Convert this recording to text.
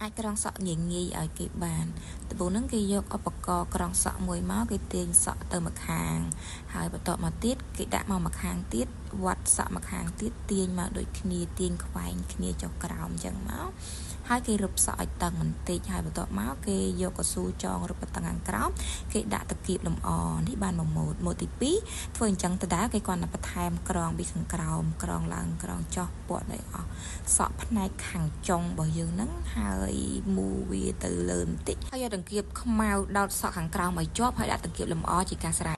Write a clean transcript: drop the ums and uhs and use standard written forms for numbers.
អាចក្រងសក់ងាយងាយឲ្យគេបានដំបូងហ្នឹងគេយកឧបករណ៍ក្រងសក់មួយមកគេទាញសក់ទៅម្ខាងហើយបន្ទាប់មកទៀតគេដាក់មកម្ខាងទៀតវត្តសក់ម្ខាងទៀតទាញមកដូចគ្នាទាញខ្វែងគ្នាចុះក្រោមអញ្ចឹងមកហើយគេរឹបសក់ឲ្យតឹងបន្តិចហើយបន្ទាប់មកគេយកកស៊ូចងរឹបតឹងខាងក្រោមគេដាក់តគៀបលម្អនេះបានមួយម៉ូតទី2ធ្វើអញ្ចឹងទៅដែរគេគាត់តែបន្ថែមក្រងពីខាងក្រោមក្រងឡើងក្រងចុះពណ៌ឲ្យអស់សក់ផ្នែកខាងចុងរបស់យើងហ្នឹងហើយមូវាទៅលើបន្តិចហើយយកតង្គៀបខ្មៅដោតសក់ខាងក្រោមឲ្យជាប់ហើយដាក់តង្គៀបលម្អជាការស្រេច